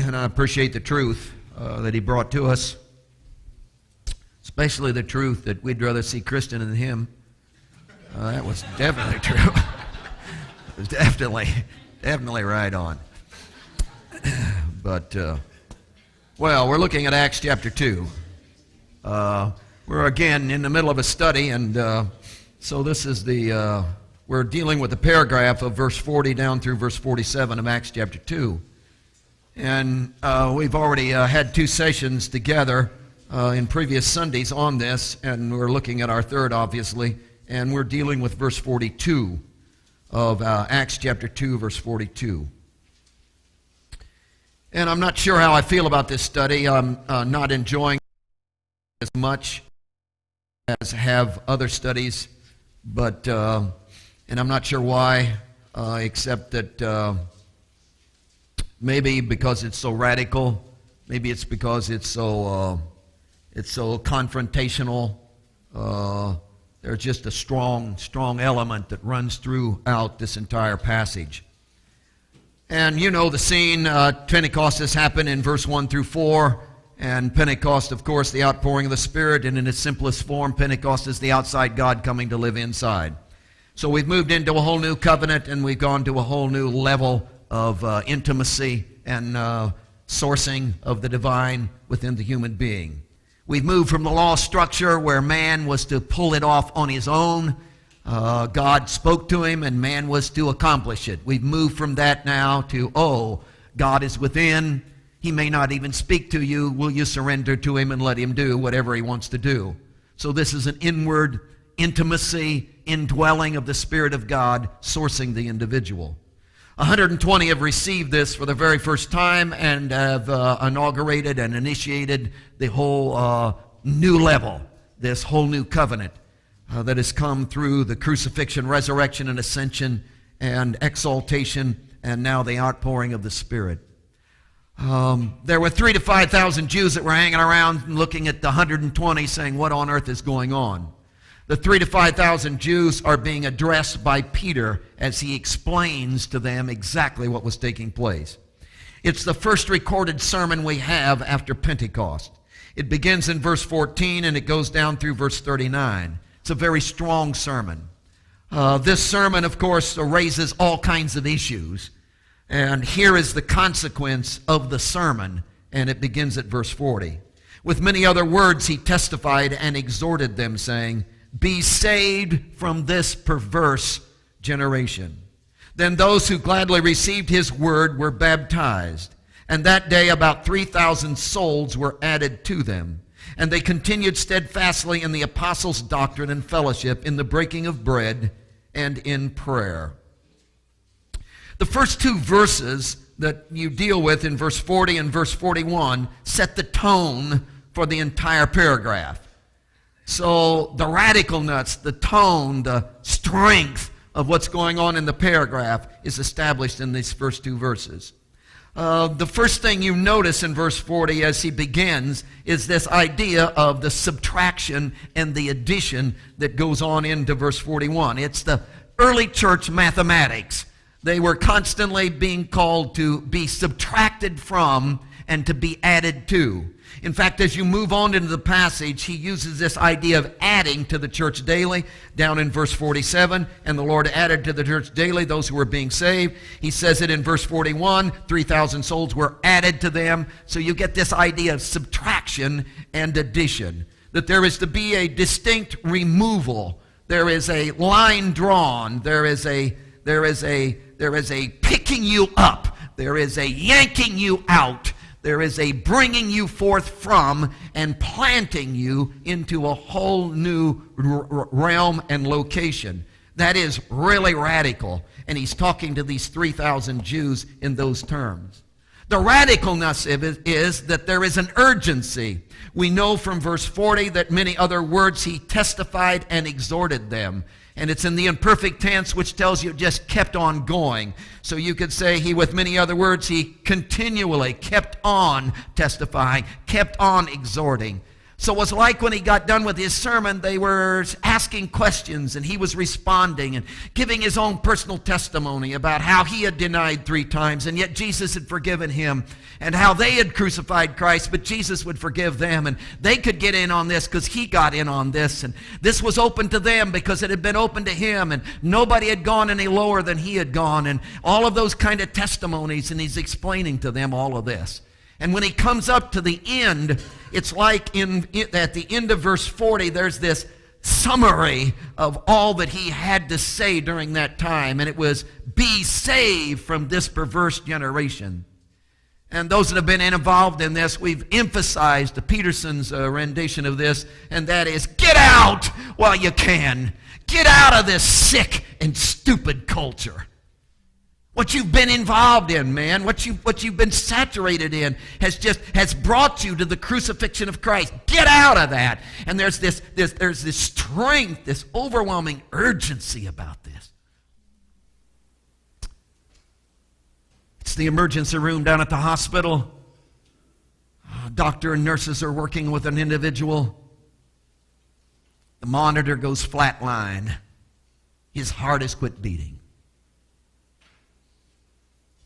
and I appreciate the truth that he brought to us, especially the truth that we'd rather see Christian than him. That was definitely true. It was definitely right on. But, well, we're looking at Acts chapter 2. We're again in the middle of a study, and so this is we're dealing with the paragraph of verse 40 down through verse 47 of Acts chapter 2. And we've already had two sessions together in previous Sundays on this, and we're looking at our third, obviously, and we're dealing with verse 42 of Acts chapter 2, verse 42. And I'm not sure how I feel about this study. I'm not enjoying it as much as have other studies, but and I'm not sure why, except that maybe because it's so radical, maybe it's because it's so confrontational. There's just a strong element that runs throughout this entire passage. And you know the scene. Pentecost has happened in verse 1 through 4. And Pentecost, of course, the outpouring of the Spirit. And in its simplest form, Pentecost is the outside God coming to live inside. So we've moved into a whole new covenant, and we've gone to a whole new level of intimacy and sourcing of the divine within the human being. We've moved from the law structure where man was to pull it off on his own. God spoke to him and man was to accomplish it. We've moved from that now to, God is within. He may not even speak to you. Will you surrender to him and let him do whatever he wants to do? So this is an inward intimacy, indwelling of the Spirit of God, sourcing the individual. 120 have received this for the very first time and have inaugurated and initiated the whole new level, this whole new covenant that has come through the crucifixion, resurrection, and ascension, and exaltation, and now the outpouring of the Spirit. There were 3,000 to 5,000 Jews that were hanging around looking at the 120 saying, what on earth is going on? The 3,000 to 5,000 Jews are being addressed by Peter as he explains to them exactly what was taking place. It's the first recorded sermon we have after Pentecost. It begins in verse 14 and it goes down through verse 39. It's a very strong sermon. This sermon, of course, raises all kinds of issues. And here is the consequence of the sermon, and it begins at verse 40. With many other words he testified and exhorted them, saying, be saved from this perverse generation. Then those who gladly received his word were baptized, and that day about 3,000 souls were added to them. And they continued steadfastly in the apostles' doctrine and fellowship, in the breaking of bread, and in prayer. The first two verses that you deal with in verse 40 and verse 41 set the tone for the entire paragraph. So the radicalness, the tone, the strength of what's going on in the paragraph is established in these first two verses. The first thing you notice in verse 40 as he begins is this idea of the subtraction and the addition that goes on into verse 41. It's the early church mathematics. They were constantly being called to be subtracted from and to be added to. In fact, as you move on into the passage, he uses this idea of adding to the church daily, down in verse 47, and the Lord added to the church daily those who were being saved. He says it in verse 41, 3,000 souls were added to them. So you get this idea of subtraction and addition, that there is to be a distinct removal. There is a line drawn. There is a picking you up. There is a yanking you out. There is a bringing you forth from and planting you into a whole new realm and location. That is really radical. And he's talking to these 3,000 Jews in those terms. The radicalness of it is that there is an urgency. We know from verse 40 that many other words he testified and exhorted them. And it's in the imperfect tense, which tells you it just kept on going. So you could say he, with many other words, he continually kept on testifying, kept on exhorting. So it was like when he got done with his sermon, they were asking questions, and he was responding and giving his own personal testimony about how he had denied 3 times, and yet Jesus had forgiven him, and how they had crucified Christ, but Jesus would forgive them, and they could get in on this because he got in on this, and this was open to them because it had been open to him, and nobody had gone any lower than he had gone, and all of those kind of testimonies, and he's explaining to them all of this. And when he comes up to the end, it's like at the end of verse 40, there's this summary of all that he had to say during that time. And it was, be saved from this perverse generation. And those that have been involved in this, we've emphasized the Peterson's rendition of this, and that is, get out while you can. Get out of this sick and stupid culture. What you've been involved in, man, what you've been saturated in has brought you to the crucifixion of Christ. Get out of that. And there's this strength, this overwhelming urgency about this. It's the emergency room down at the hospital. Doctor and nurses are working with an individual. The monitor goes flatline. His heart has quit beating.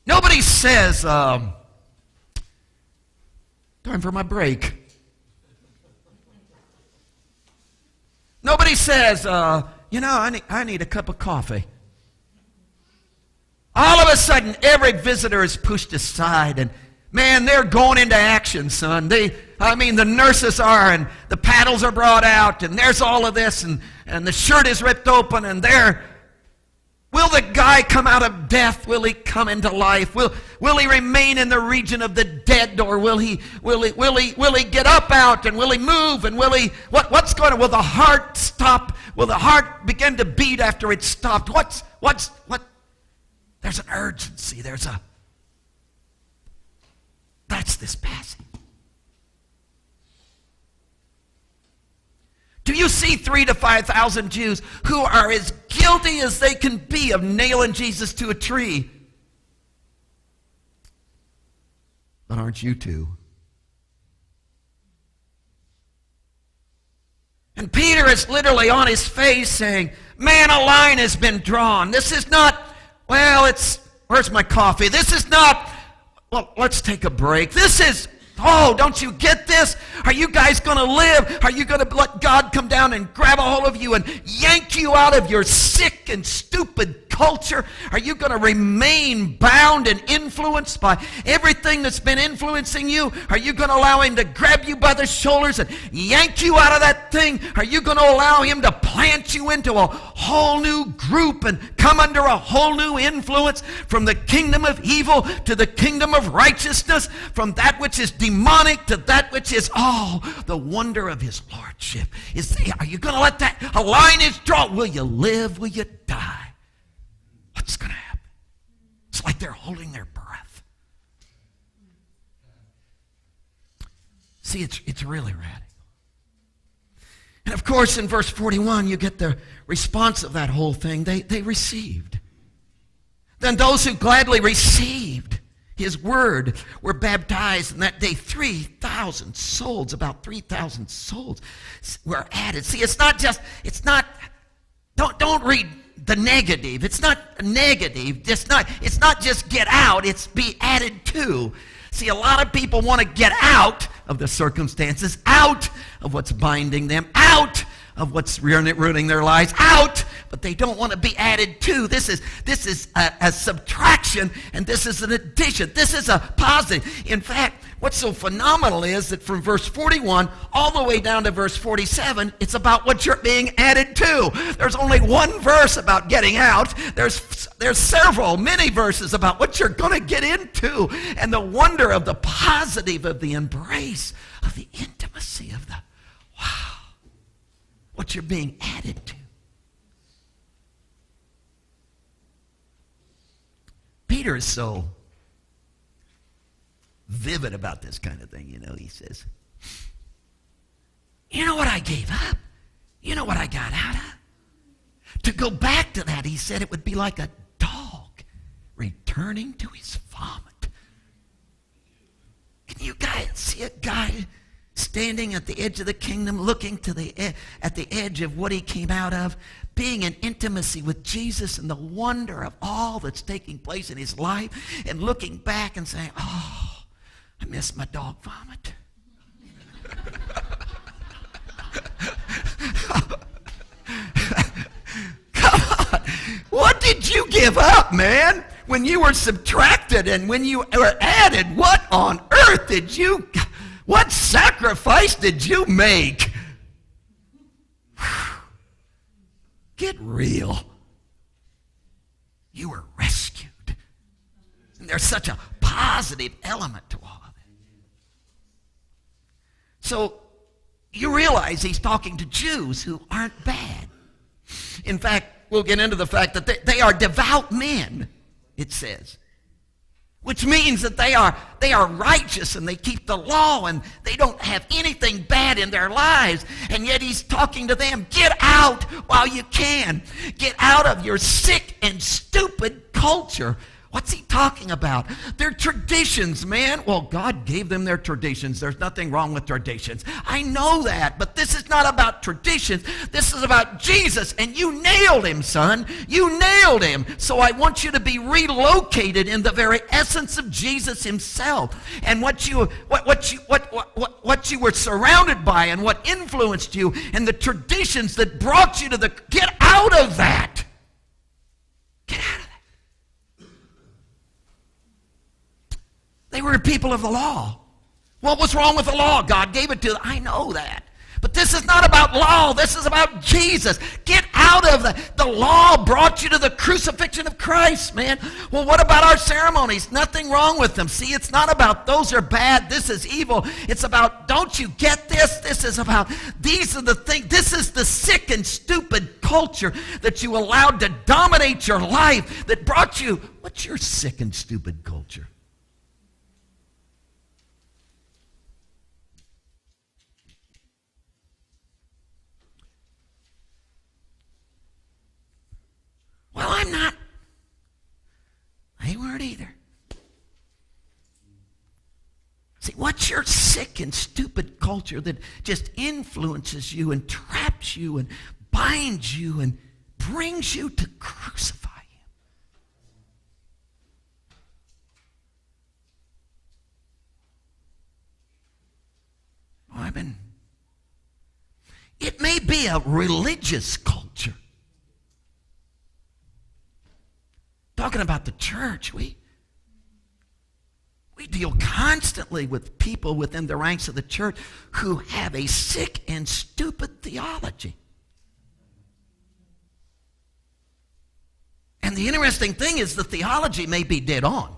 Nobody says, time for my break. Nobody says, I need a cup of coffee. All of a sudden, every visitor is pushed aside, and man, they're going into action, son. The nurses are, and the paddles are brought out, and there's all of this, and the shirt is ripped open, and will the guy come out of death? Will he come into life? Will he remain in the region of the dead, or will he get up out, and will he move, and will the heart stop? Will the heart begin to beat after it's stopped? There's an urgency. That's this passage. Do you see 3,000 to 5,000 Jews who are as guilty as they can be of nailing Jesus to a tree? But aren't you too? And Peter is literally on his face saying, man, a line has been drawn. This is not, where's my coffee? This is not, let's take a break. This is, don't you get this? Are you guys going to live? Are you going to let God come down and grab a hold of you and yank you out of your sick and stupid culture? Are you going to remain bound and influenced by everything that's been influencing you? Are you going to allow him to grab you by the shoulders and yank you out of that thing? Are you going to allow him to plant you into a whole new group and come under a whole new influence from the kingdom of evil to the kingdom of righteousness, from that which is demonic to that which is, the wonder of his lordship? Are you going to let that, a line is drawn? Will you live? Will you die? What's going to happen? It's like they're holding their breath. See, it's really radical. And of course, in verse 41, you get the response of that whole thing. They received. Then those who gladly received his word were baptized, and that day 3,000 souls, about 3,000 souls were added. See, don't read the negative. It's not negative. It's not just get out, it's be added to. See, a lot of people want to get out of the circumstances, out of what's binding them, out of what's ruining their lives, out, but they don't want to be added to. This is a subtraction, and this is an addition. This is a positive. In fact, what's so phenomenal is that from verse 41 all the way down to verse 47, it's about what you're being added to. There's only one verse about getting out. There's many verses about what you're going to get into, and the wonder of the positive, of the embrace, of the intimacy, of the wow. What you're being added to. Peter is so vivid about this kind of thing, he says, you know what I gave up? You know what I got out of? To go back to that, he said, it would be like a dog returning to his vomit. Can you guys see a guy standing at the edge of the kingdom, looking at the edge of what he came out of, being in intimacy with Jesus and the wonder of all that's taking place in his life, and looking back and saying, oh, I miss my dog vomit. Come on. What did you give up, man? When you were subtracted and when you were added, what on earth what sacrifice did you make? Get real. You were rescued. And there's such a positive element to all of it. So you realize he's talking to Jews who aren't bad. In fact, we'll get into the fact that they are devout men, it says. Which means that they are righteous and they keep the law and they don't have anything bad in their lives. And yet he's talking to them, get out while you can. Get out of your sick and stupid culture. What's he talking about? Their traditions, man. Well, God gave them their traditions. There's nothing wrong with traditions. I know that, but this is not about traditions. This is about Jesus, and you nailed him, son. You nailed him. So I want you to be relocated in the very essence of Jesus himself, and what you were surrounded by, and what influenced you, and the traditions that brought you to get out of that. Get out of that. They were people of the law. What was wrong with the law? God gave it to them. I know that. But this is not about law. This is about Jesus. Get out of the law brought you to the crucifixion of Christ, man. Well, what about our ceremonies? Nothing wrong with them. See, it's not about those are bad, this is evil. It's about, don't you get this? This is about, these are the things, this is the sick and stupid culture that you allowed to dominate your life, that brought you, what's your sick and stupid culture? Well, I'm not. They weren't either. See, what's your sick and stupid culture that just influences you and traps you and binds you and brings you to crucify him? It may be a religious culture. Talking about the church, we deal constantly with people within the ranks of the church who have a sick and stupid theology. And the interesting thing is the theology may be dead on.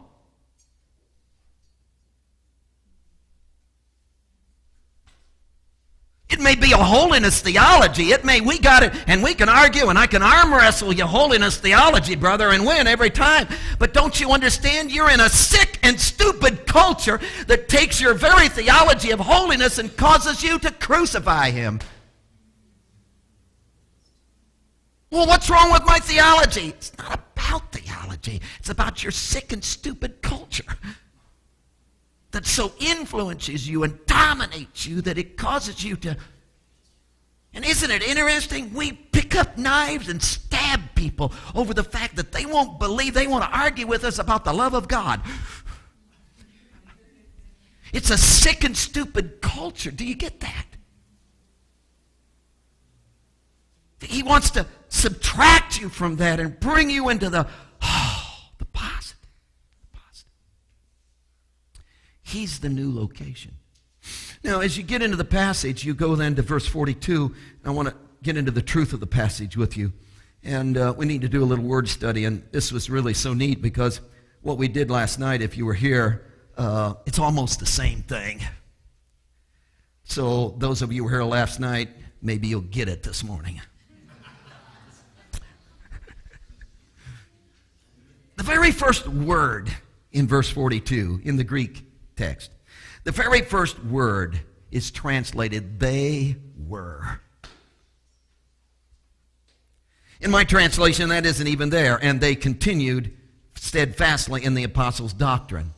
It may be a holiness theology. We got it, and we can argue, and I can arm wrestle your holiness theology, brother, and win every time. But don't you understand? You're in a sick and stupid culture that takes your very theology of holiness and causes you to crucify him. Well, what's wrong with my theology? It's not about theology. It's about your sick and stupid culture that so influences you and dominates you that it causes you to... And isn't it interesting? We pick up knives and stab people over the fact that they won't believe, they want to argue with us about the love of God. It's a sick and stupid culture. Do you get that? He wants to subtract you from that and bring you into the positive. He's the new location. Now, as you get into the passage, you go then to verse 42. I want to get into the truth of the passage with you. And we need to do a little word study. And this was really so neat because what we did last night, if you were here, it's almost the same thing. So those of you who were here last night, maybe you'll get it this morning. The very first word in verse 42 in the Greek text, the very first word is translated, they were. In my translation, that isn't even there. And they continued steadfastly in the apostles' doctrine.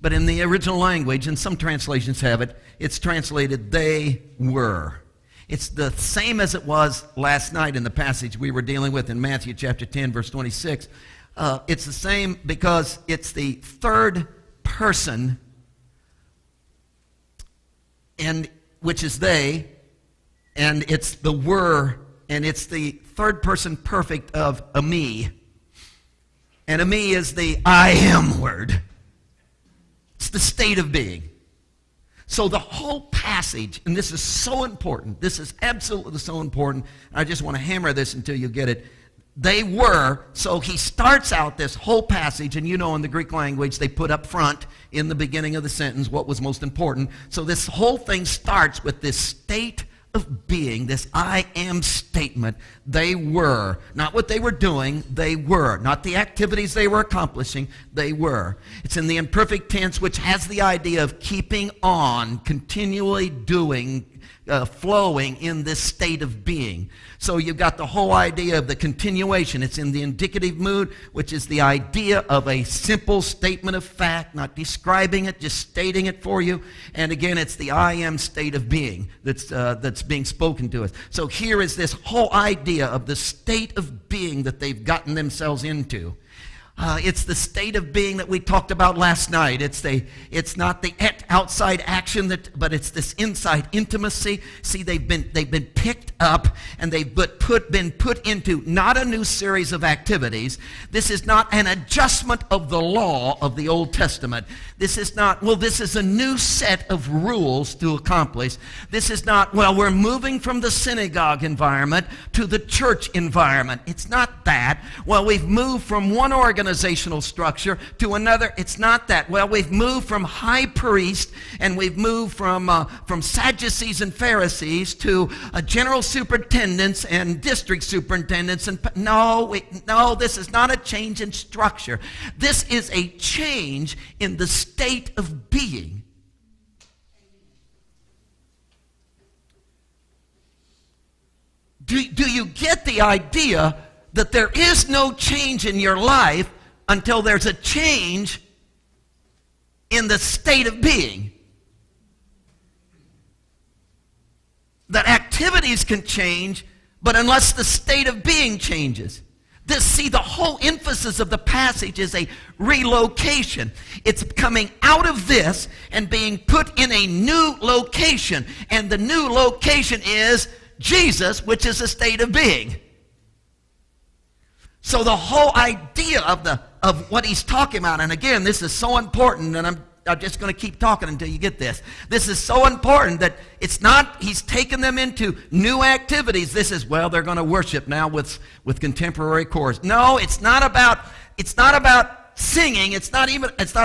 But in the original language, and some translations have it, it's translated, they were. It's the same as it was last night in the passage we were dealing with in Matthew chapter 10, verse 26. It's the same because it's the third person, and which is they, and it's the were, and it's the third person perfect of a me. And a me is the I am word. It's the state of being. So the whole passage, and this is so important, this is absolutely so important, I just want to hammer this until you get it. They were, so he starts out this whole passage, and you know in the Greek language they put up front in the beginning of the sentence what was most important. So this whole thing starts with this state of being, this I am statement. They were. Not what they were doing, they were. Not the activities they were accomplishing, they were. It's in the imperfect tense, which has the idea of keeping on, continually doing, flowing in this state of being. So you've got the whole idea of the continuation. It's in the indicative mood, which is the idea of a simple statement of fact, not describing it, just stating it for you. And again, it's the I am state of being that's being spoken to us. So here is this whole idea of the state of being that they've gotten themselves into. It's the state of being that we talked about last night. It's not the outside action, but it's this inside intimacy. See, they've been picked up and they've been put into not a new series of activities. This is not an adjustment of the law of the Old Testament. This is not, this is a new set of rules to accomplish. This is not, we're moving from the synagogue environment to the church environment. It's not that. We've moved from one organizational structure to another. It's not that. We've moved from high priest and we've moved from Sadducees and Pharisees to general superintendents and district superintendents. And no, this is not a change in structure. This is a change in the state of being. Do you get the idea that there is no change in your life until there's a change in the state of being? That activities can change, but unless the state of being changes. The whole emphasis of the passage is a relocation. It's coming out of this and being put in a new location. And the new location is Jesus, which is a state of being. So the whole idea of what he's talking about, and again, this is so important, and I'm just going to keep talking until you get this. This is so important that it's not, he's taken them into new activities. This is, they're going to worship now with contemporary chorus. No, it's not about singing. It's not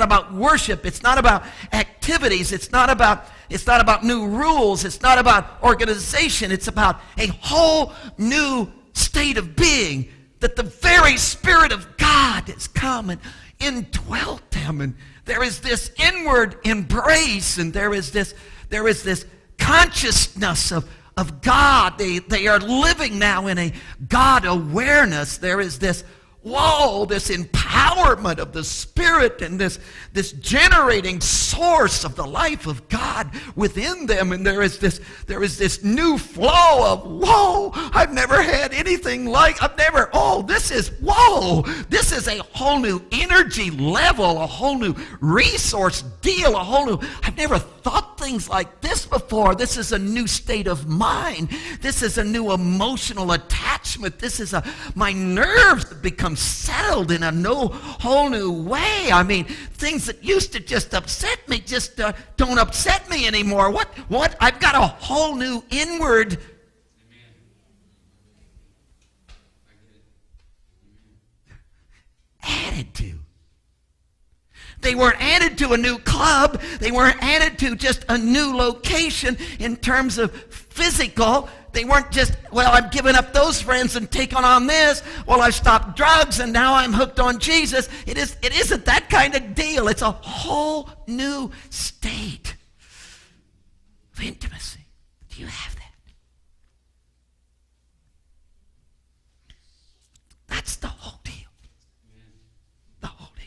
about worship. It's not about activities. It's not about new rules. It's not about organization. It's about a whole new state of being, that the very Spirit of God has come and indwelt them, and there is this inward embrace, and there is this consciousness of God. They are living now in a God awareness. There is this empowerment of the Spirit and this generating source of the life of God within them. And there is this new flow of, I've never had anything this is a whole new energy level, a whole new resource deal, I've never thought things like this before. This is a new state of mind. This is a new emotional attachment. My nerves have become settled in a whole new way. I mean, things that used to just upset me just don't upset me anymore. What? I've got a whole new inward attitude. They weren't added to a new club. They weren't added to just a new location in terms of physical. They weren't just, I've given up those friends and taken on this. I've stopped drugs and now I'm hooked on Jesus. It isn't that kind of deal. It's a whole new state of intimacy. Do you have that? That's the whole deal. The whole deal.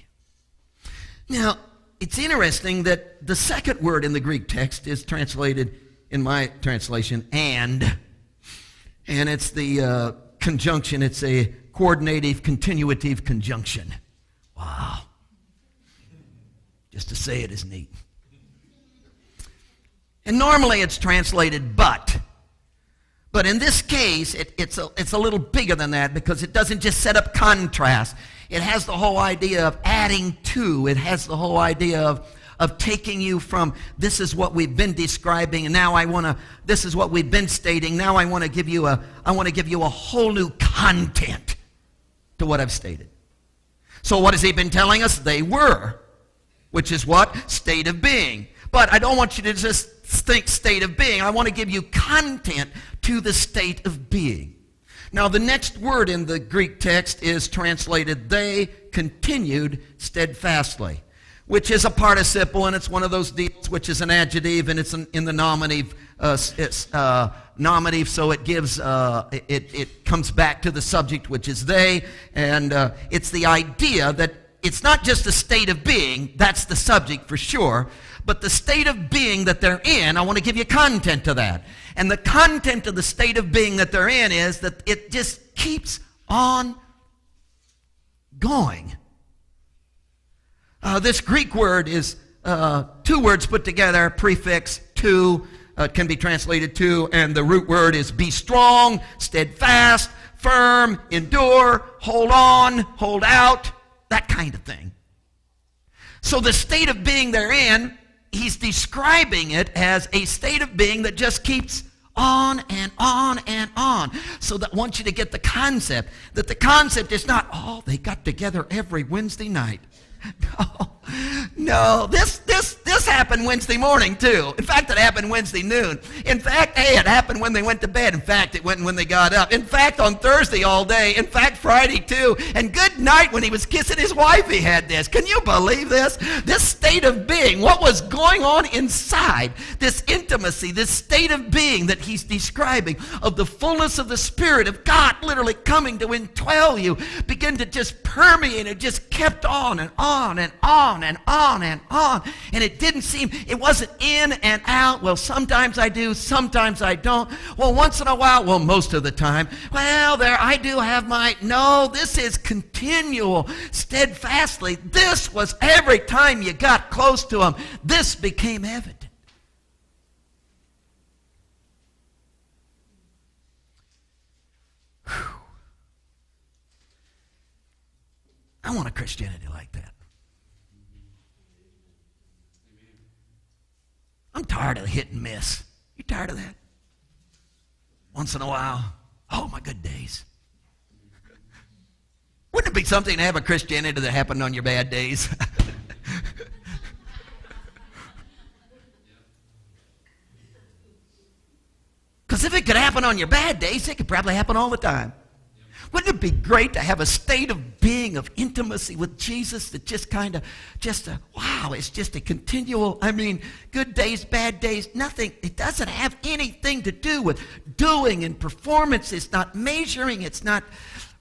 Now, it's interesting that the second word in the Greek text is translated, in my translation, and it's the conjunction. It's a coordinative, continuative conjunction. Wow. Just to say it is neat. And normally it's translated but. But in this case, it's a little bigger than that, because it doesn't just set up contrast. It has the whole idea of adding to. It has the whole idea of taking you from, this is what we've been describing, and now this is what we've been stating. Now I want to give you a whole new content to what I've stated. So what has he been telling us? They were, which is what? State of being. But I don't want you to just think state of being. I want to give you content to the state of being. Now, the next word in the Greek text is translated, they continued steadfastly, which is a participle, and it's one of those deals which is an adjective, and it's in the nominative. Nominative, so it gives it comes back to the subject, which is they, and it's the idea that it's not just a state of being. That's the subject for sure. But the state of being that they're in, I want to give you content to that. And the content of the state of being that they're in is that it just keeps on going. This Greek word is two words put together, prefix to, can be translated to, and the root word is be strong, steadfast, firm, endure, hold on, hold out, that kind of thing. So the state of being they're in, he's describing it as a state of being that just keeps on and on and on. So that I want you to get the concept, that the concept is not, oh, they got together every Wednesday night. No, this happened Wednesday morning too. In fact, it happened Wednesday noon. In fact, hey, it happened when they went to bed. In fact, it went when they got up. In fact, on Thursday all day. In fact, Friday too. And good night when he was kissing his wife, he had this. Can you believe this? This state of being, what was going on inside, this intimacy, this state of being that he's describing, of the fullness of the Spirit of God literally coming to indwell you, begin to just permeate. It just kept on and on and on and on and on. And it wasn't in and out. Well, sometimes I do, sometimes I don't. Well, once in a while, well, most of the time. Well, there I do have no, this is continual, steadfastly. This was every time you got close to him, this became evident. Whew. I want a Christianity like that. I'm tired of the hit and miss. You tired of that? Once in a while, oh, my good days. Wouldn't it be something to have a Christianity that happened on your bad days? Because if it could happen on your bad days, it could probably happen all the time. Wouldn't it be great to have a state of being, of intimacy with Jesus that wow, it's just a continual, good days, bad days, nothing. It doesn't have anything to do with doing and performance. It's not measuring. It's not,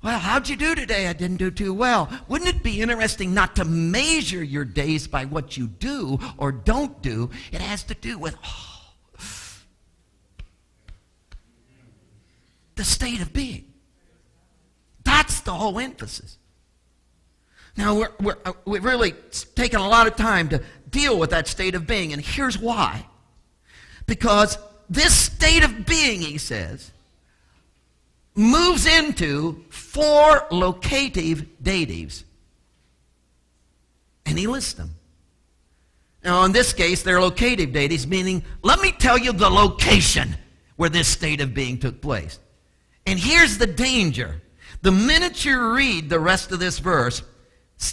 well, how'd you do today? I didn't do too well. Wouldn't it be interesting not to measure your days by what you do or don't do? It has to do with, the state of being. That's the whole emphasis. Now, we've really taken a lot of time to deal with that state of being, and here's why. Because this state of being, he says, moves into 4 locative datives. And he lists them. Now, in this case, they're locative datives, meaning, let me tell you the location where this state of being took place. And here's the danger. The minute you read the rest of this verse,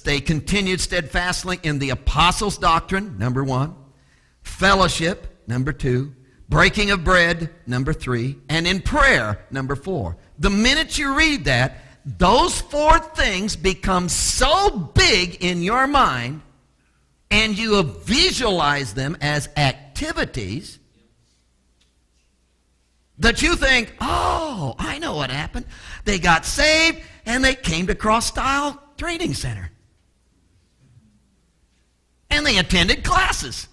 they continued steadfastly in the apostles' doctrine, number 1, fellowship, number 2, breaking of bread, number 3, and in prayer, number 4. The minute you read that, those 4 things become so big in your mind, and you visualize them as activities, that you think, oh, I know what happened. They got saved, and they came to Cross Style Training Center. And they attended classes.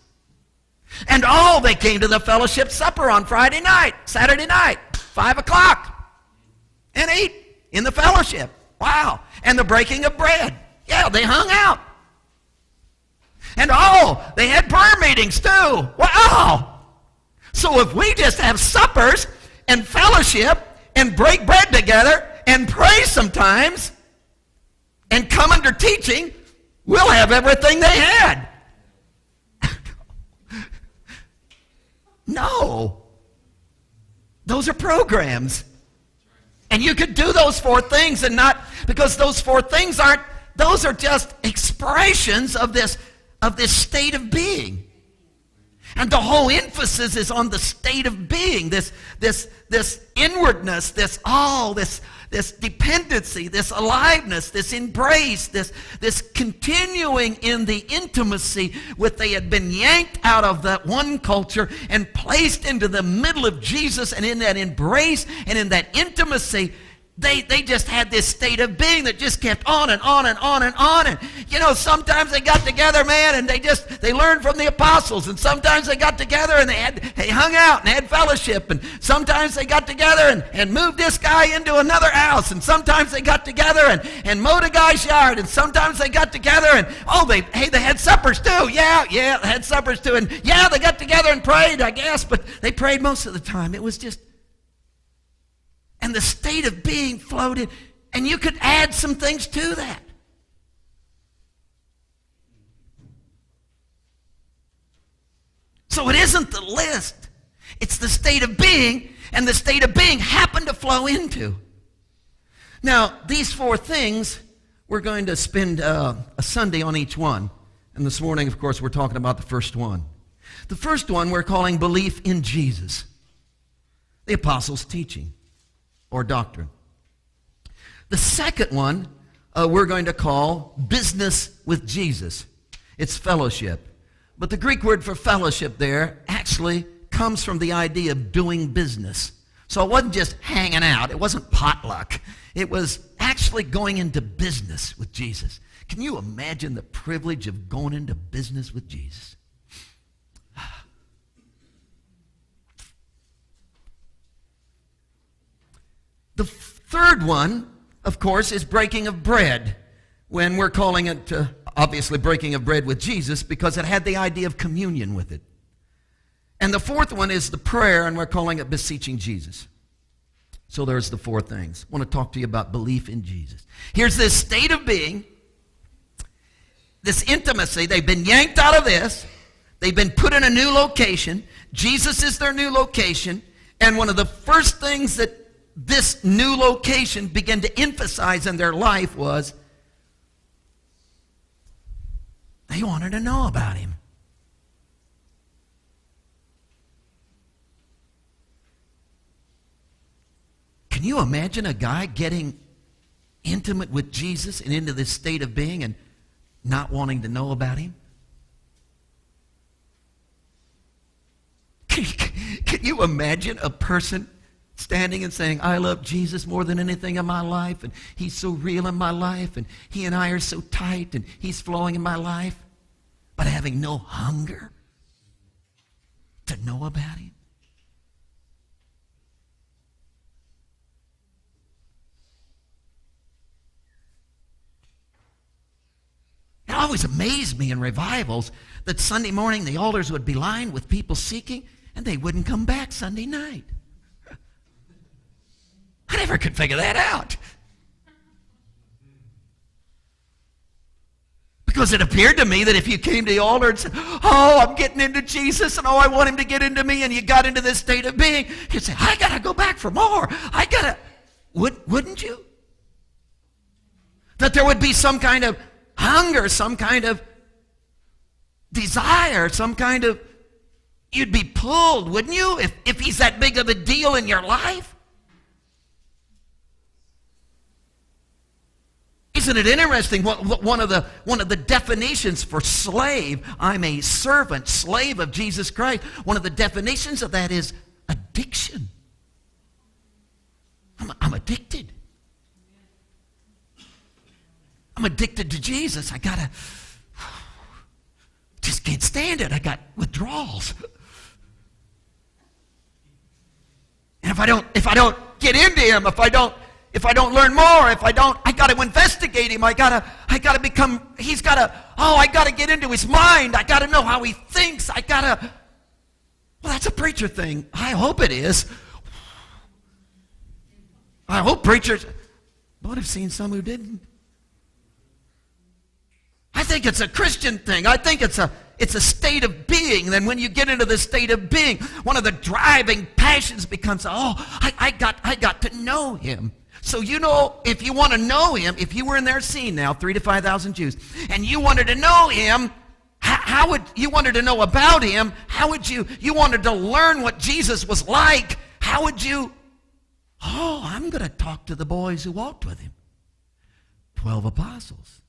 And they came to the fellowship supper on Friday night, Saturday night, 5 o'clock, and ate in the fellowship. Wow. And the breaking of bread. Yeah, they hung out. And they had prayer meetings too. Wow. So if we just have suppers and fellowship and break bread together and pray sometimes and come under teaching, we'll have everything they had. No. Those are programs. And you could do those 4 things and not, because those 4 things those are just expressions of this state of being. And the whole emphasis is on the state of being, this inwardness, this dependency, this aliveness, this embrace, this continuing in the intimacy with they had been yanked out of that one culture and placed into the middle of Jesus, and in that embrace and in that intimacy, they just had this state of being that just kept on and on and on and on. And, sometimes they got together, man, and they learned from the apostles. And sometimes they got together and they hung out and had fellowship. And sometimes they got together and moved this guy into another house. And sometimes they got together and mowed a guy's yard. And sometimes they got together and, they had suppers too. Yeah, they had suppers too. And yeah, they got together and prayed, I guess. But they prayed most of the time. It was just... And the state of being floated, and you could add some things to that. So it isn't the list. It's the state of being, and the state of being happened to flow into. Now, these 4 things, we're going to spend a Sunday on each one. And this morning, of course, we're talking about the first one. The first one we're calling belief in Jesus, the apostles' teaching or doctrine. The second one we're going to call business with Jesus. It's fellowship. But the Greek word for fellowship there actually comes from the idea of doing business. So it wasn't just hanging out. It wasn't potluck. It was actually going into business with Jesus. Can you imagine the privilege of going into business with Jesus? The third one, of course, is breaking of bread, when we're calling it, obviously, breaking of bread with Jesus, because it had the idea of communion with it. And the fourth one is the prayer, and we're calling it beseeching Jesus. So there's the 4 things. I want to talk to you about belief in Jesus. Here's this state of being, this intimacy. They've been yanked out of this. They've been put in a new location. Jesus is their new location. And one of the first things that this new location began to emphasize in their life was they wanted to know about him. Can you imagine a guy getting intimate with Jesus and into this state of being and not wanting to know about him? Can you imagine a person standing and saying, I love Jesus more than anything in my life, and he's so real in my life, and he and I are so tight, and he's flowing in my life, but having no hunger to know about him? It always amazed me in revivals that Sunday morning the altars would be lined with people seeking, and they wouldn't come back Sunday night. I never could figure that out. Because it appeared to me that if you came to the altar and said, I'm getting into Jesus, and I want him to get into me, and you got into this state of being, you'd say, I got to go back for more. Wouldn't you? That there would be some kind of hunger, some kind of desire, some kind of, you'd be pulled, wouldn't you, if he's that big of a deal in your life? Isn't it interesting? One of the definitions for slave, I'm a servant, slave of Jesus Christ. One of the definitions of that is addiction. I'm addicted. I'm addicted to Jesus. I gotta Just can't stand it. I got withdrawals. And if I don't get into him, if I don't learn more, I got to investigate him. I got to become, I got to get into his mind. I got to know how he thinks. Well, that's a preacher thing. I hope it is. I hope preachers, but I've seen some who didn't. I think it's a Christian thing. I think it's a state of being. Then when you get into the state of being, one of the driving passions becomes, I got to know him. So if you want to know him, if you were in their scene now, 3,000 to 5,000 Jews, and you wanted to know him, how would you wanted to know about him? How would you wanted to learn what Jesus was like? How would you? I'm going to talk to the boys who walked with him. 12 apostles.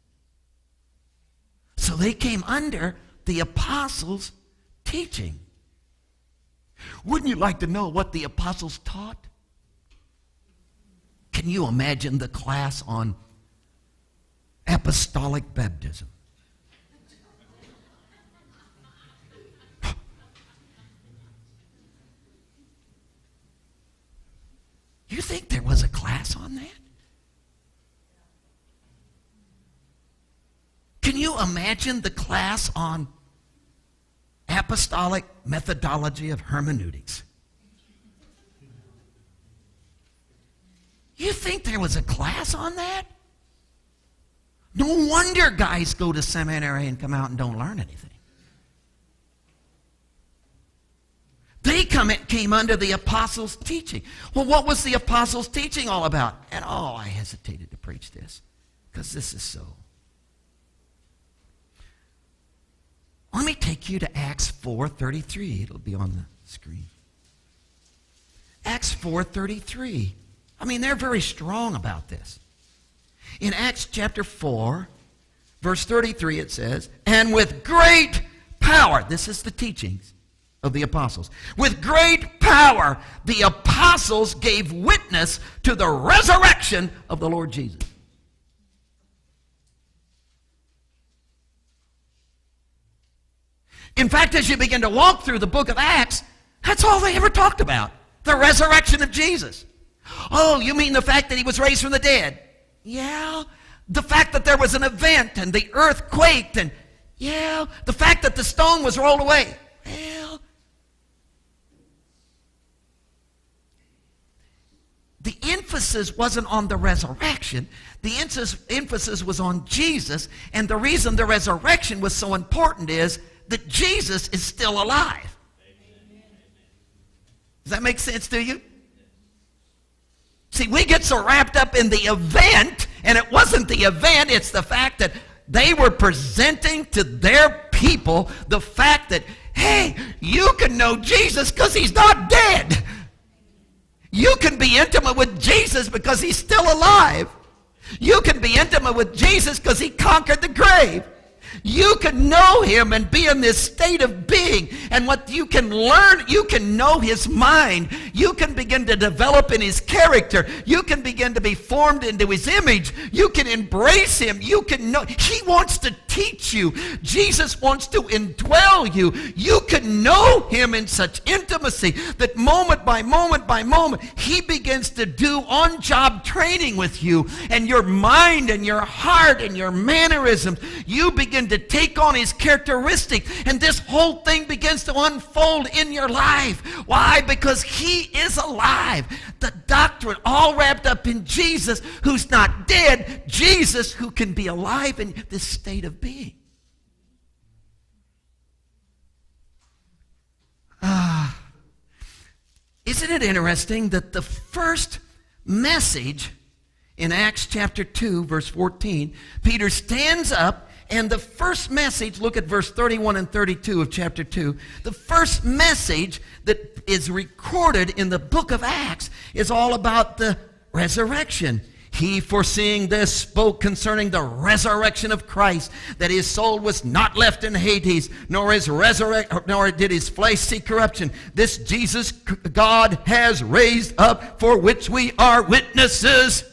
So they came under the apostles' teaching. Wouldn't you like to know what the apostles taught? Can you imagine the class on apostolic baptism? You think there was a class on that? Can you imagine the class on apostolic methodology of hermeneutics? You think there was a class on that? No wonder guys go to seminary and come out and don't learn anything. They came under the apostles' teaching. Well, what was the apostles' teaching all about? And I hesitated to preach this because this is so. Let me take you to Acts 4:33. It'll be on the screen. Acts 4:33. They're very strong about this. In Acts chapter 4, verse 33, it says, and with great power, this is the teachings of the apostles. With great power, the apostles gave witness to the resurrection of the Lord Jesus. In fact, as you begin to walk through the book of Acts, that's all they ever talked about. The resurrection of Jesus. Oh, you mean the fact that he was raised from the dead? Yeah. The fact that there was an event and the earth quaked and, yeah. The fact that the stone was rolled away. Well, the emphasis wasn't on the resurrection. The emphasis was on Jesus. And the reason the resurrection was so important is that Jesus is still alive. Does that make sense to you? See, we get so wrapped up in the event, and it wasn't the event, it's the fact that they were presenting to their people the fact that, hey, you can know Jesus because he's not dead. You can be intimate with Jesus because he's still alive. You can be intimate with Jesus because he conquered the grave. You can know him and be in this state of being. And what you can learn, you can know his mind. You can begin to develop in his character. You can begin to be formed into his image. You can embrace him. You can know. He wants to teach you. Jesus wants to indwell you. You can know him in such intimacy that moment by moment by moment, he begins to do on-job training with you. And your mind and your heart and your mannerisms, you begin to take on his characteristics, and this whole thing begins to unfold in your life. Why? Because he is alive. The doctrine all wrapped up in Jesus, who's not dead. Jesus, who can be alive in this state of being. Isn't it interesting that the first message in Acts chapter 2, verse 14, Peter stands up, and the first message, look at verse 31 and 32 of chapter 2, the first message that is recorded in the book of Acts is all about the resurrection. He, foreseeing this, spoke concerning the resurrection of Christ, that his soul was not left in Hades, nor did his flesh see corruption. This Jesus God has raised up, for which we are witnesses.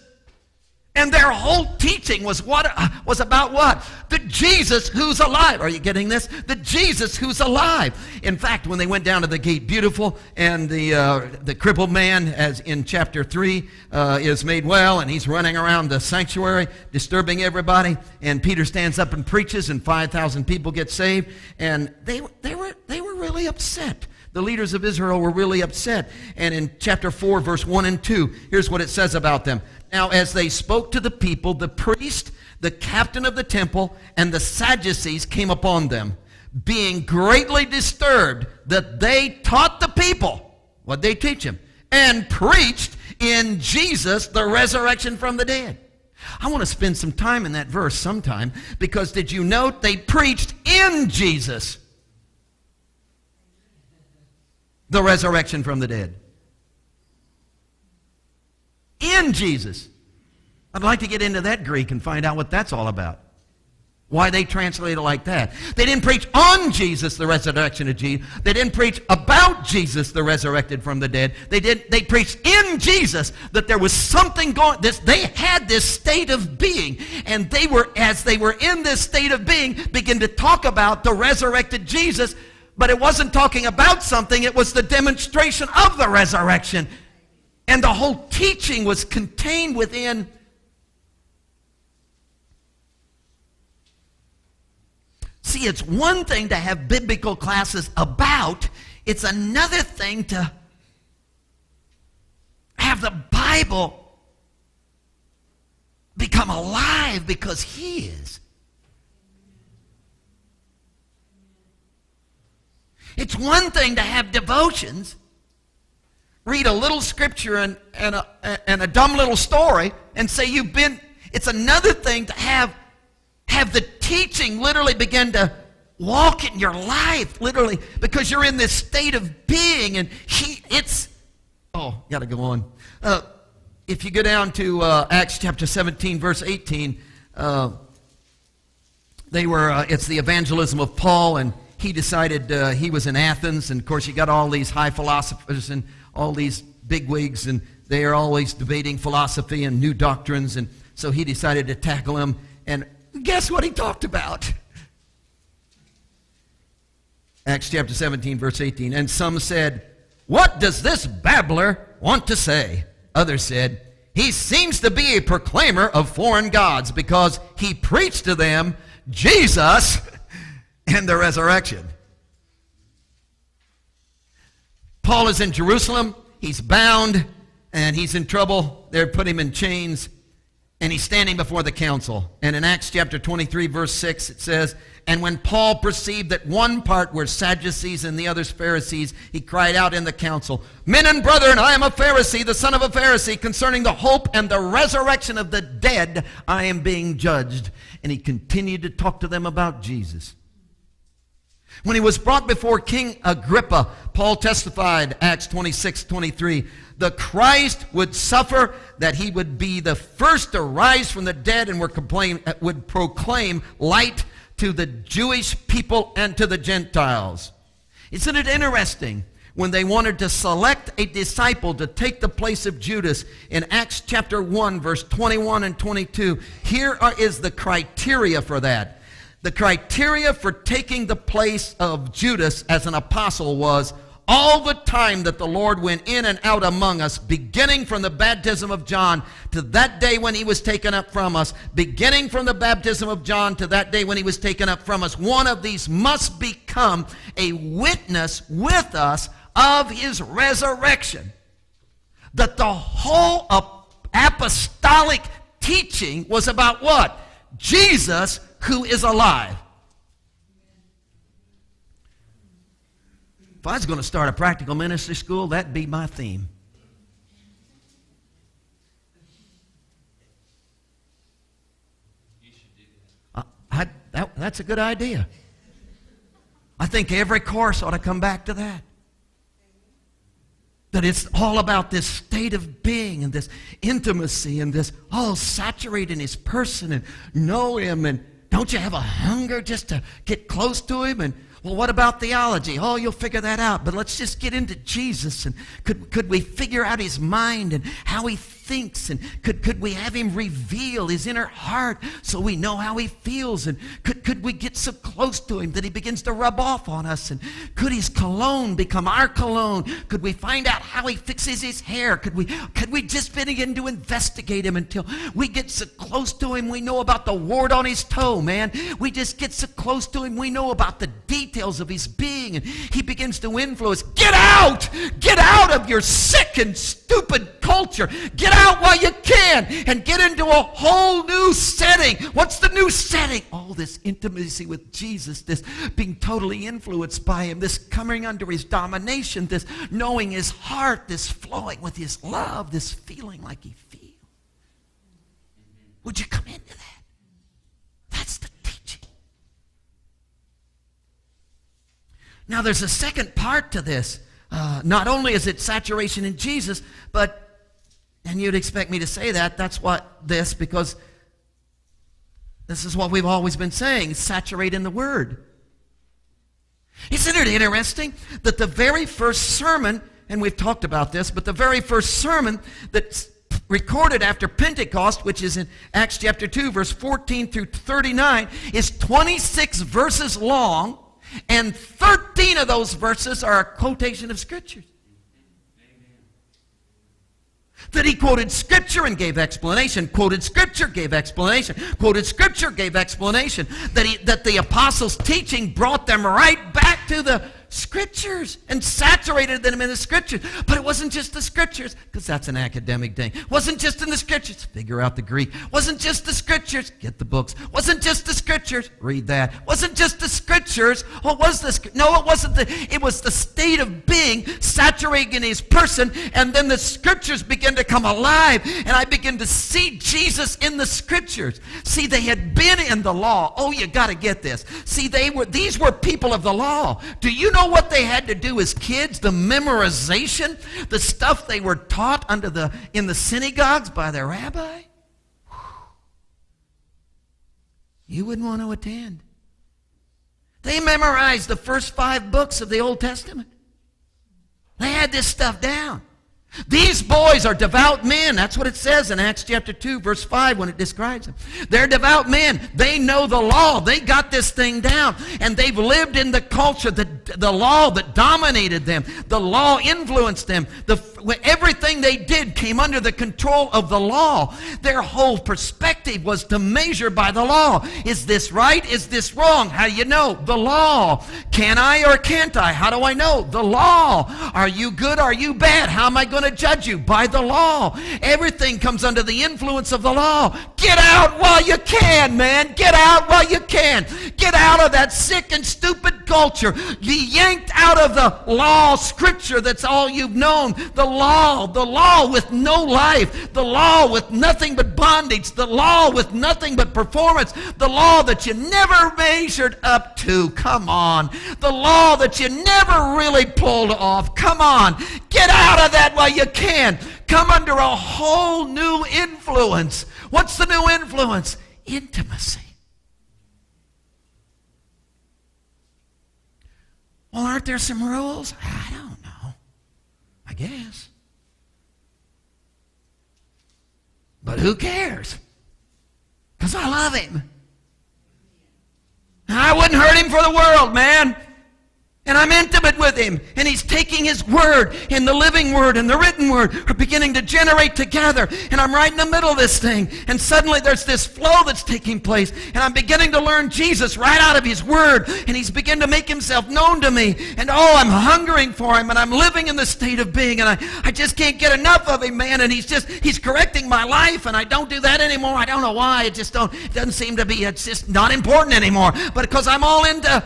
And their whole teaching was about what? The Jesus who's alive. Are you getting this? The Jesus who's alive. In fact, when they went down to the gate beautiful, and the crippled man, as in chapter 3, is made well, and he's running around the sanctuary, disturbing everybody, and Peter stands up and preaches, and 5,000 people get saved, and they were really upset. The leaders of Israel were really upset. And in chapter 4, verse 1 and 2, here's what it says about them. Now, as they spoke to the people, the priest, the captain of the temple, and the Sadducees came upon them, being greatly disturbed that they taught the people. What'd they teach them? And preached in Jesus the resurrection from the dead. I want to spend some time in that verse sometime, because did you note they preached in Jesus the resurrection from the dead? In Jesus. I'd like to get into that Greek and find out what that's all about. Why they translate it like that. They didn't preach on Jesus, the resurrection of Jesus. They didn't preach about Jesus, the resurrected from the dead. They preached in Jesus, that there was something going. They had this state of being, and as they were in this state of being, begin to talk about the resurrected Jesus. But it wasn't talking about something, it was the demonstration of the resurrection. And the whole teaching was contained within. See, it's one thing to have biblical classes about, it's another thing to have the Bible become alive, because He is. It's one thing to have devotions, read a little scripture and a dumb little story and say you've been. It's another thing to have the teaching literally begin to walk in your life, literally, because you're in this state of being. And got to go on. If you go down to Acts chapter 17, verse 18, it's the evangelism of Paul, and he decided he was in Athens, and of course you got all these high philosophers and all these bigwigs, and they are always debating philosophy and new doctrines, and so he decided to tackle him, and guess what he talked about? Acts chapter 17, verse 18, and some said, "What does this babbler want to say?" Others said, "He seems to be a proclaimer of foreign gods, because he preached to them Jesus and the resurrection." Paul is in Jerusalem. He's bound, and he's in trouble. They put him in chains, and he's standing before the council. And in Acts chapter 23, verse 6, it says, "And when Paul perceived that one part were Sadducees and the others Pharisees, he cried out in the council, 'Men and brethren, I am a Pharisee, the son of a Pharisee. Concerning the hope and the resurrection of the dead, I am being judged.' And he continued to talk to them about Jesus. When he was brought before King Agrippa, Paul testified, Acts 26:23, the Christ would suffer, that he would be the first to rise from the dead, and would proclaim light to the Jewish people and to the Gentiles. Isn't it interesting? When they wanted to select a disciple to take the place of Judas, in Acts chapter 1, verse 21 and 22, here is the criteria for that. The criteria for taking the place of Judas as an apostle was all the time that the Lord went in and out among us, beginning from the baptism of John to that day when he was taken up from us, beginning from the baptism of John to that day when he was taken up from us. One of these must become a witness with us of his resurrection. That the whole apostolic teaching was about what? Jesus, who is alive. If I was going to start a practical ministry school, that'd be my theme. You should do that. That's a good idea. I think every course ought to come back to that. That it's all about this state of being and this intimacy and this saturate in his person and know him. And don't you have a hunger just to get close to him? And well, what about theology? You'll figure that out. But let's just get into Jesus. And could we figure out his mind and how he thinks, and could we have him reveal his inner heart so we know how he feels, and could we get so close to him that he begins to rub off on us, and could his cologne become our cologne? Could we find out how he fixes his hair? Could we just begin to investigate him until we get so close to him we know about the wart on his toe, man. We just get so close to him we know about the details of his being, and he begins to influence. Get out! Get out of your sick and stupid culture. Get out while you can and get into a whole new setting. What's the new setting? All this intimacy with Jesus, this being totally influenced by him, this coming under his domination, this knowing his heart, this flowing with his love, this feeling like he feels. Would you come into that? That's the teaching. Now there's a second part to this. Not only is it saturation in Jesus, but, and you'd expect me to say that's because this is what we've always been saying, saturate in the Word. Isn't it interesting that the very first sermon, and we've talked about this, but the very first sermon that's recorded after Pentecost, which is in Acts chapter 2, verse 14 through 39, is 26 verses long, and 13 of those verses are a quotation of Scriptures. That he quoted Scripture and gave explanation, quoted Scripture, gave explanation, quoted Scripture, gave explanation. That the apostles' teaching brought them right back to the Scriptures and saturated them in the Scriptures. But it wasn't just the Scriptures, because that's an academic thing. It wasn't just in the Scriptures. Figure out the Greek. It wasn't just the Scriptures. Get the books. It wasn't just the Scriptures. Read that. It wasn't just the Scriptures. What was the? No, it wasn't it was the state of being saturating in his person, and then the Scriptures began to come alive, and I began to see Jesus in the Scriptures. See, they had been in the law. Oh, you got to get this. See, these were people of the law. Do you know what they had to do as kids? The memorization, the stuff they were taught in the synagogues by their rabbi. You wouldn't want to attend. They memorized the first 5 books of the Old Testament. They had this stuff down. These boys are devout men. That's what it says in Acts chapter 2, verse 5 when it describes them. They're devout men. They know the law. They got this thing down. And they've lived in the culture, the law that dominated them. The law influenced them. Everything they did came under the control of the law. Their whole perspective was to measure by the law. Is this right? Is this wrong? How do you know? The law. Can I or can't I? How do I know? The law. Are you good? Are you bad? How am I going to judge you? By the law. Everything comes under the influence of the law. Get out while you can, man. Get out while you can. Get out of that sick and stupid culture. Be yanked out of the law, Scripture, that's all you've known. The law with no life. The law with nothing but bondage. The law with nothing but performance. The law that you never measured up to. Come on. The law that you never really pulled off. Come on. Get out of that while you can. Come under a whole new influence. What's the new influence? Intimacy. Well, aren't there some rules? I don't know. I guess. But who cares? Because I love him. I wouldn't hurt him for the world, man. And I'm intimate with him. And he's taking his word, and the living word and the written word are beginning to generate together. And I'm right in the middle of this thing. And suddenly there's this flow that's taking place. And I'm beginning to learn Jesus right out of his word. And he's beginning to make himself known to me. And I'm hungering for him. And I'm living in the state of being. And I just can't get enough of him, man. And he's correcting my life. And I don't do that anymore. I don't know why. It doesn't seem to be, it's just not important anymore. But because I'm all into...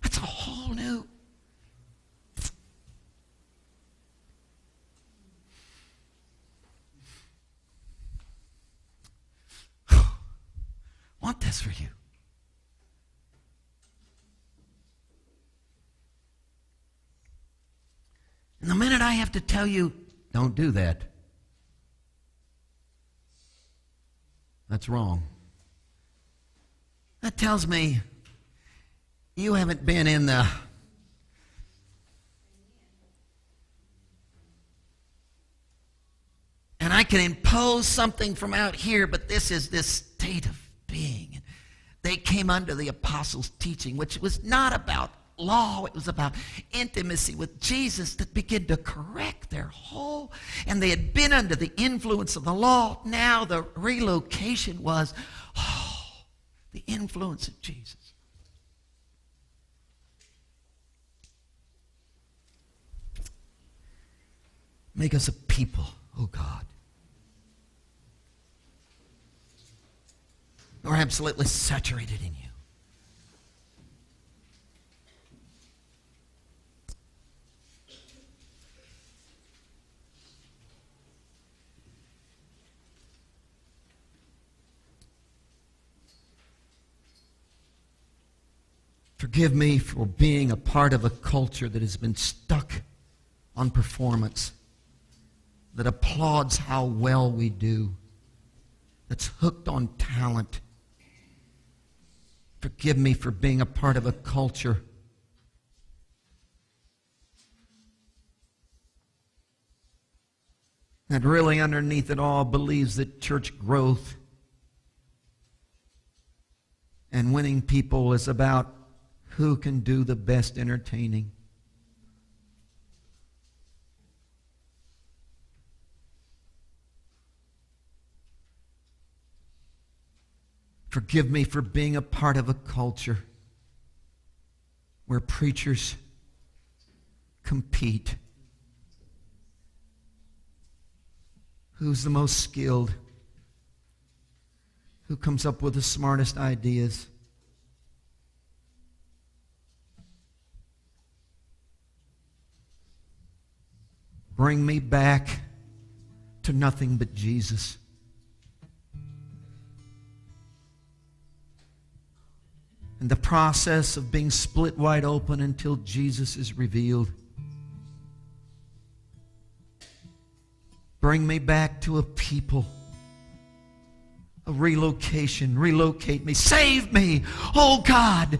That's a whole new. Want this for you. And the minute I have to tell you, don't do that, that's wrong. That tells me you haven't been in the I can impose something from out here, but this is this state of being. They came under the apostles' teaching, which was not about law. It was about intimacy with Jesus that began to correct their whole. And they had been under the influence of the law. Now the relocation was, the influence of Jesus. Make us a people, oh God, who are absolutely saturated in you. Forgive me for being a part of a culture that has been stuck on performance, that applauds how well we do, that's hooked on talent. Forgive me for being a part of a culture that really underneath it all believes that church growth and winning people is about who can do the best entertaining. Forgive me for being a part of a culture where preachers compete. Who's the most skilled? Who comes up with the smartest ideas? Bring me back to nothing but Jesus. And the process of being split wide open until Jesus is revealed. Bring me back to a people. A relocation. Relocate me. Save me. Oh God,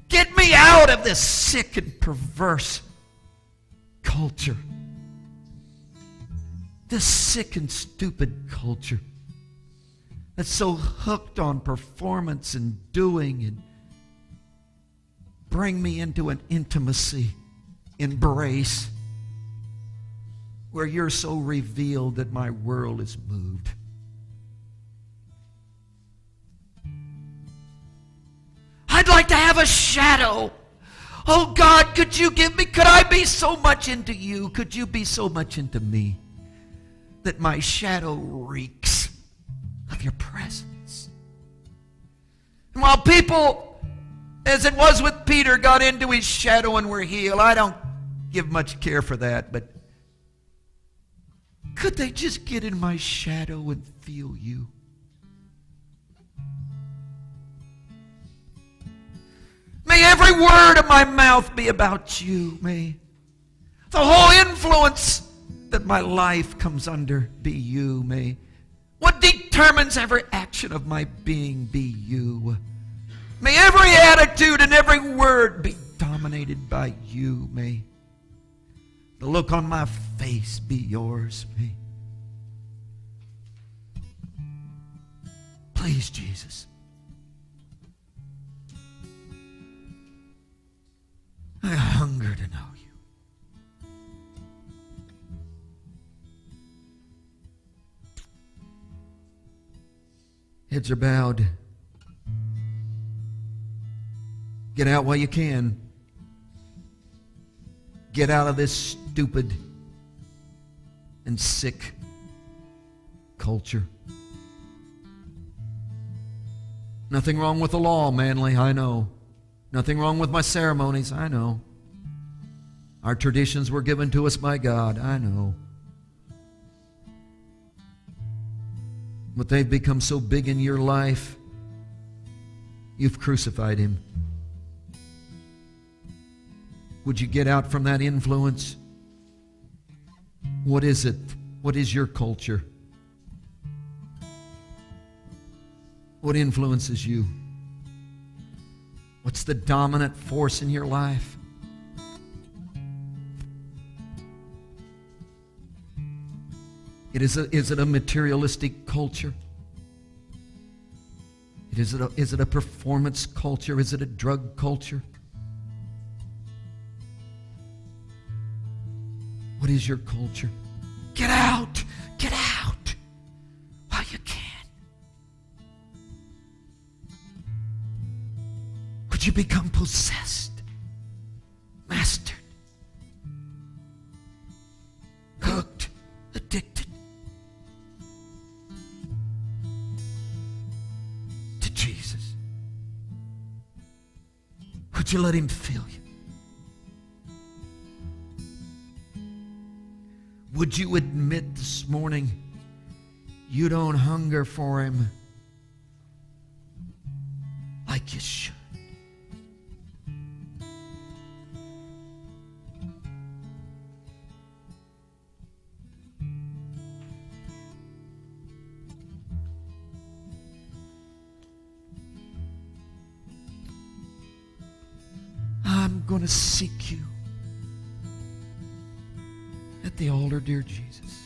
get me out of this sick and perverse culture. This sick and stupid culture that's so hooked on performance and doing. And bring me into an intimacy, embrace, where you're so revealed that my world is moved. I'd like to have a shadow. Oh God, could I be so much into you? Could you be so much into me that my shadow reeks of your presence? And while people, as it was with Peter, got into his shadow and were healed, I don't give much care for that, but could they just get in my shadow and feel you? May every word of my mouth be about you. May the whole influence that my life comes under be you. May what determines every action of my being be you. May every attitude and every word be dominated by you. May the look on my face be yours. May. Please, Jesus. I hunger to know you. Heads are bowed. Get out while you can. Get out of this stupid and sick culture. Nothing wrong with the law, Manley, I know. Nothing wrong with my ceremonies, I know. Our traditions were given to us by God, I know. But they've become so big in your life, you've crucified him. Would you get out from that influence? What is it? What is your culture? What influences you? What's the dominant force in your life? Is it a materialistic culture? Is it a performance culture? Is it a drug culture? What is your culture? Get out! Get out! While you can. Would you become possessed, mastered, hooked, addicted to Jesus? Would you let him fill you? Would you admit this morning you don't hunger for him like you should? I'm going to seek you at the altar, dear Jesus.